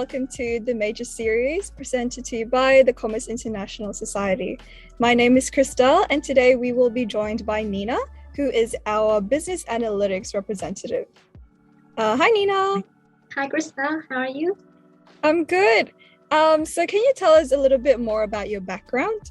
welcome to the major series presented to you by the Commerce International Society. My name is Christelle, and today we will be joined by Nina, who is our business analytics representative. Hi, Nina. Hi, Christelle. How are you? I'm good. So can you tell us a little bit more about your background?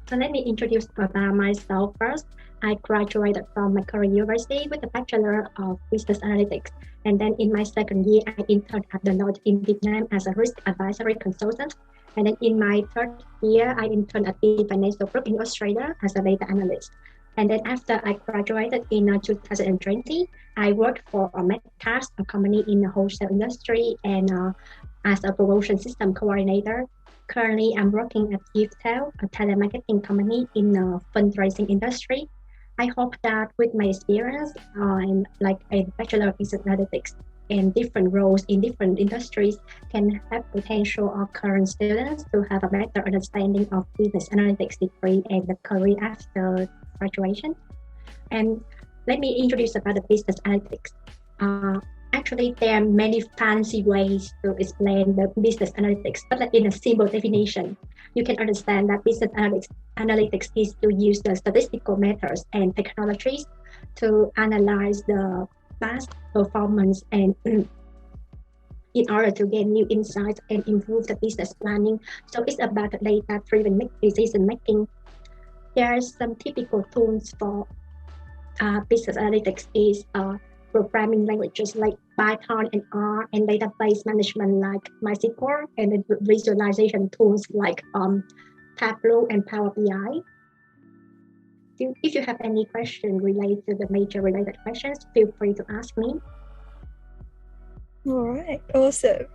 So let me introduce about myself first. I graduated from Macquarie University with a Bachelor of Business Analytics. And then in my second year, I interned at Deloitte in Vietnam as a risk advisory consultant. And then in my third year, I interned at the Financial Group in Australia as a data analyst. And then after I graduated in 2020, I worked for a Medcast, a company in the wholesale industry, and as a promotion system coordinator. Currently, I'm working at GiveTel, a telemarketing company in the fundraising industry. I hope that with my experience in like a Bachelor of Business Analytics and different roles in different industries can have potential of current students to have a better understanding of business analytics degree and the career after graduation. And let me introduce about the business analytics. Actually, there are many fancy ways to explain the business analytics, but like in a simple definition, you can understand that business analytics is to use the statistical methods and technologies to analyze the past performance and in order to gain new insights and improve the business planning. So it's about data-driven decision making. There are some typical tools for business analytics is programming languages like Python and R, and database management like MySQL, and visualization tools like Tableau and Power BI. If you have any question related to the major related questions, feel free to ask me. All right, awesome.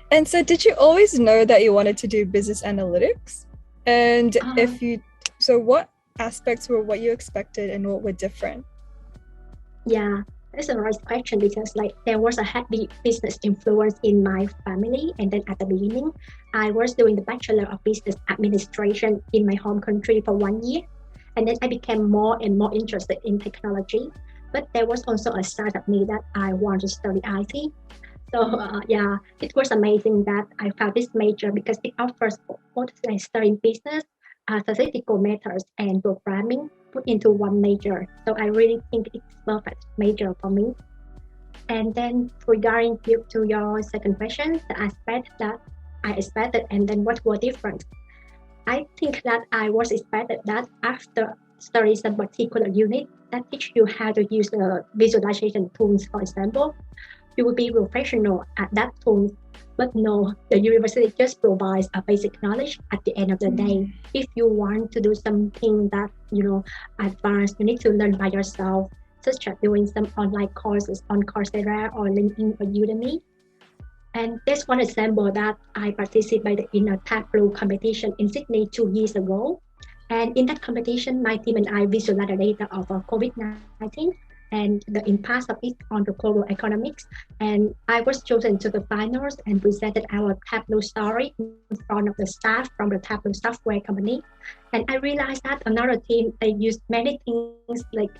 And so did you always know that you wanted to do business analytics? And so what aspects were what you expected and what were different? Yeah, that's a right question because like there was a heavy business influence in my family, and then at the beginning, I was doing the Bachelor of Business Administration in my home country for 1 year, and then I became more and more interested in technology. But there was also a side of me that I wanted to study IT. So yeah, it was amazing that I found this major because it offers both studying business, statistical methods, and programming put into one major. So I really think it's perfect major for me. And then regarding to your second question, the aspect that I expected and then what were different. I think that I was expected that after studying some particular unit that teach you how to use the visualization tools, for example, you will be professional at that tool. But no, the university just provides a basic knowledge at the end of the day. If you want to do something that, advanced, you need to learn by yourself, such as doing some online courses on Coursera or LinkedIn or Udemy. And that's one example that I participated in a Tableau competition in Sydney 2 years ago. And in that competition, my team and I visualized the data of COVID-19 and the impact of it on the global economics. And I was chosen to the finals and presented our Tableau story in front of the staff from the Tableau software company. And I realized that another team, they used many things like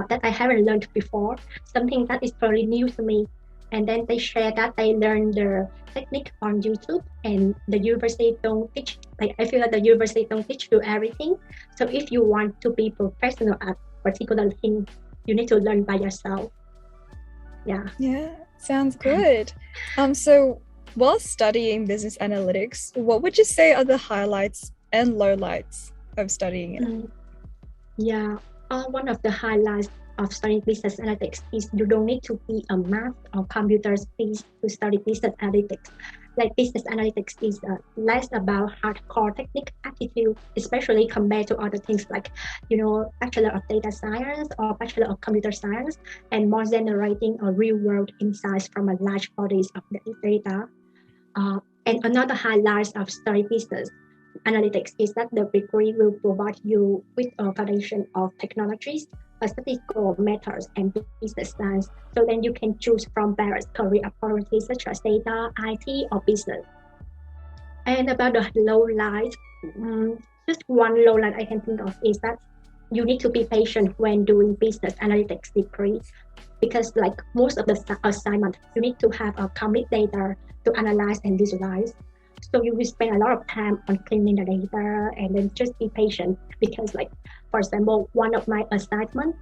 that I haven't learned before, something that is very new to me. And then they share that they learned the technique on YouTube, and the university don't teach, I feel that the university don't teach you everything. So if you want to be professional at particular thing, you need to learn by yourself. Yeah, sounds good. So while studying business analytics, what would you say are the highlights and lowlights of studying it? One of the highlights of studying business analytics is you don't need to be a math or computer space to study business analytics. Like business analytics is less about hardcore technique aptitude, especially compared to other things like, Bachelor of Data Science or Bachelor of Computer Science, and more generating a real-world insights from a large bodies of data. And another highlight of study business analytics is that the degree will provide you with a foundation of technologies, statistical methods, and business science. So then you can choose from various career opportunities such as data, IT, or business. And about the low light, just one low light I can think of is that you need to be patient when doing business analytics degree, because like most of the assignment, you need to have a complete data to analyze and visualize. So you will spend a lot of time on cleaning the data, and then just be patient, because like, for example, one of my assignments,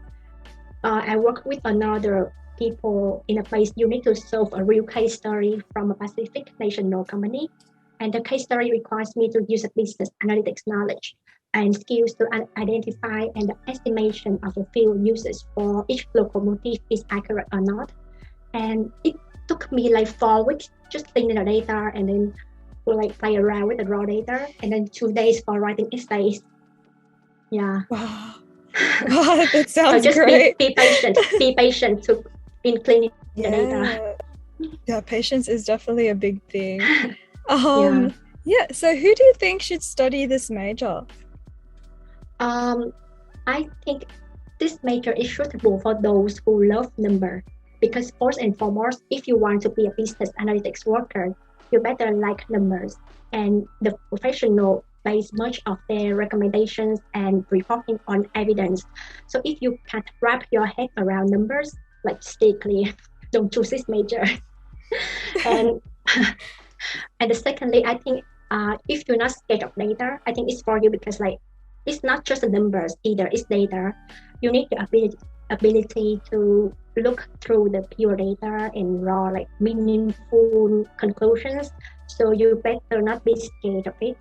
I work with another people in a place. You need to solve a real case story from a Pacific national company, and the case story requires me to use a business analytics knowledge and skills to identify and the estimation of the fuel usage for each locomotive is accurate or not. And it took me like 4 weeks just cleaning the data, and then like play around with the raw data, and then 2 days for writing essays. Yeah. Wow. Wow, that So sounds just great. be patient. Be patient in cleaning the data. Yeah, patience is definitely a big thing. Yeah. Yeah, so who do you think should study this major? I think this major is suitable for those who love numbers, because first and foremost, if you want to be a business analytics worker, you better like numbers, and the professional base much of their recommendations and reporting on evidence. So if you can't wrap your head around numbers, like stay clear, don't choose this major. And and secondly, I think if you're not scared of data, I think it's for you, because like it's not just the numbers either, it's data. You need the ability to look through the pure data and draw like meaningful conclusions. So you better not be scared of it.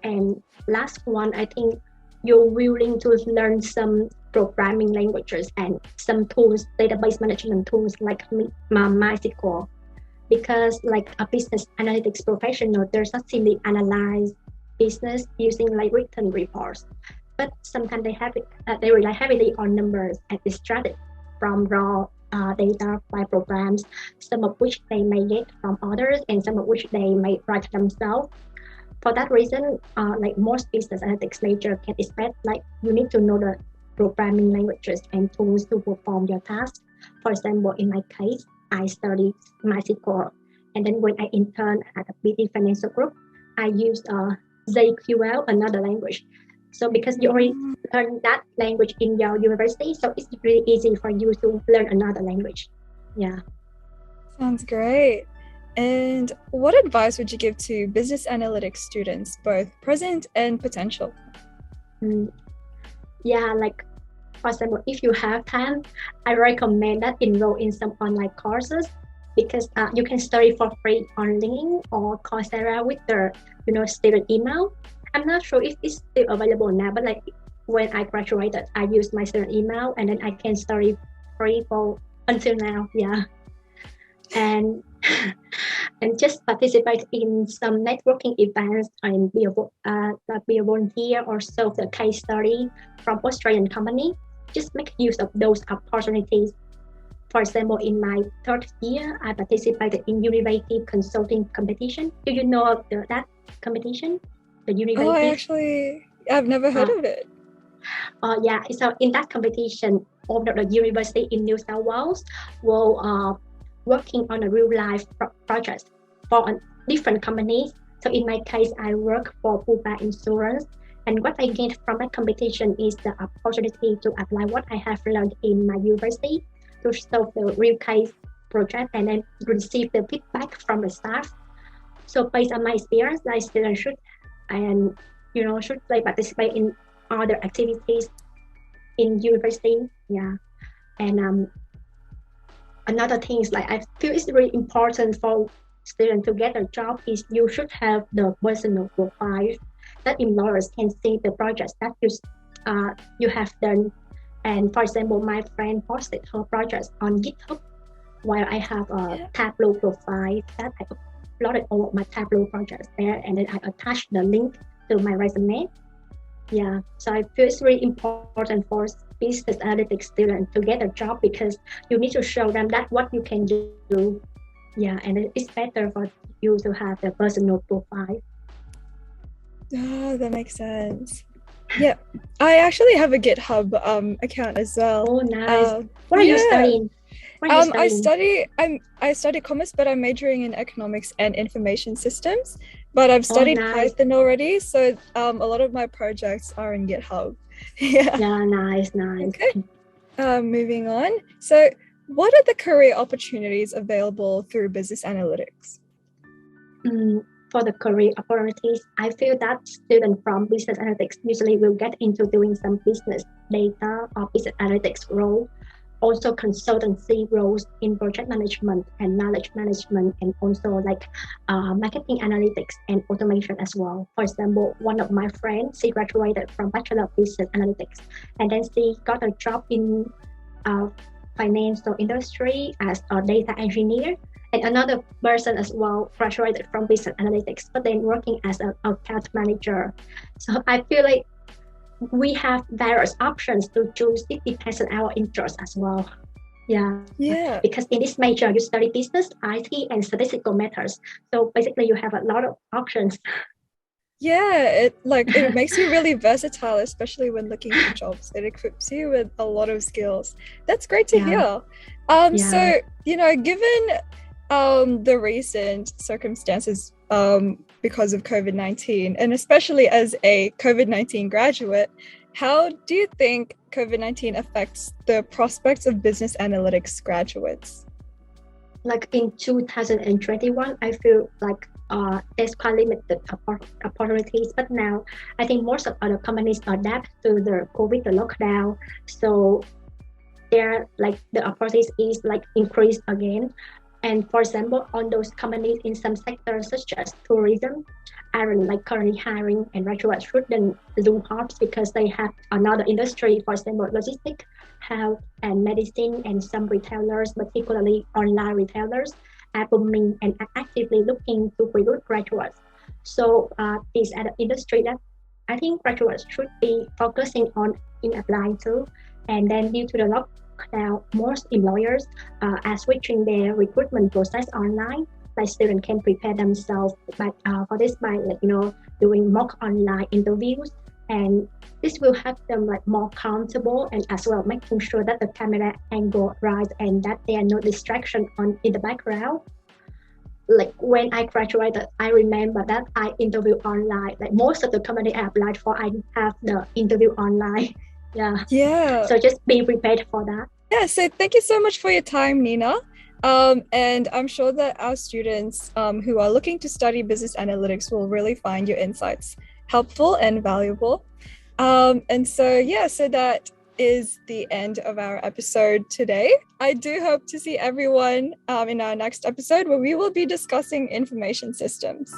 And last one, I think you're willing to learn some programming languages and some tools, database management tools like MySQL, because like a business analytics professional does not simply analyze business using like written reports, but sometimes they rely heavily on numbers and extract it from raw data by programs, some of which they may get from others and some of which they may write themselves. For that reason, like most business analytics major can expect, like you need to know the programming languages and tools to perform your task. For example, in my case, I studied MySQL, and then when I interned at a BT Financial Group, I used JQL, another language. So because you already learned that language in your university, so it's really easy for you to learn another language. Yeah. Sounds great. And what advice would you give to business analytics students, both present and potential? Yeah, like for example, if you have time, I recommend that enroll in some online courses, because you can study for free on LinkedIn or Coursera with the student email. I'm not sure if it's still available now, but like when I graduated, I used my student email, and then I can study free for until now. Yeah. And and just participate in some networking events and be a volunteer or solve the case study from Australian company. Just make use of those opportunities. For example, in my third year, I participated in Innovative Consulting competition. Do you know of that competition? The Innovative? I've never heard of it. Yeah, so in that competition, all of the university in New South Wales will working on a real life project for different companies. So in my case, I work for Puba Insurance, and what I get from that competition is the opportunity to apply what I have learned in my university to solve the real case project and then receive the feedback from the staff. So based on my experience, I students should like participate in other activities in university. Yeah. And another thing is like I feel it's really important for students to get a job is you should have the personal profile that employers can see the projects that you have done. And for example, my friend posted her projects on GitHub, while I have a Tableau profile that I uploaded all of my Tableau projects there, and then I attached the link to my resume. Yeah, so I feel it's really important for business analytics students to get a job, because you need to show them that what you can do. Yeah, and it's better for you to have the personal profile. Oh, that makes sense. Yeah, I actually have a GitHub account as well. Oh, nice. What are you studying? I study commerce, but I'm majoring in economics and information systems. But I've studied Python already, so a lot of my projects are in GitHub. Yeah. Yeah, nice, nice. Okay. Moving on. So, what are the career opportunities available through business analytics? For the career opportunities, I feel that students from business analytics usually will get into doing some business data or business analytics role, also consultancy roles in project management and knowledge management, and also like marketing analytics and automation as well. For example, one of my friends, she graduated from Bachelor of Business Analytics, and then she got a job in uh, financial industry as a data engineer, and another person as well graduated from business analytics but then working as an account manager. So I feel like we have various options to choose. It depends on our interest as well. Yeah. Because in this major you study business, IT, and statistical matters, so basically you have a lot of options. Yeah, it makes you really versatile, especially when looking for jobs. It equips you with a lot of skills. That's great to hear. So, given the recent circumstances because of COVID-19, and especially as a COVID-19 graduate, how do you think COVID-19 affects the prospects of business analytics graduates? Like in 2021, I feel like there's quite limited opportunities, but now I think most of other companies adapt to the COVID, the lockdown, so they're like the opportunities is like increased again. And for example, on those companies in some sectors such as tourism aren't like currently hiring, and graduates shouldn't do hard because they have another industry, for example, logistics, health and medicine, and some retailers, particularly online retailers, are booming and are actively looking to recruit graduates. So these are the industry that I think graduates should be focusing on in applying to. And then due to the lockdown, most employers are switching their recruitment process online. Like students can prepare themselves for this by doing mock online interviews, and this will help them like more comfortable, and as well making sure that the camera angle right and that there are no distraction on in the background. Like when I graduated, I remember that I interviewed online. Like most of the company I applied for, I have the interview online. Yeah. Yeah. So just be prepared for that. Yeah, so thank you so much for your time, Nina. And I'm sure that our students who are looking to study business analytics will really find your insights helpful and valuable. So that is the end of our episode today. I do hope to see everyone in our next episode where we will be discussing information systems.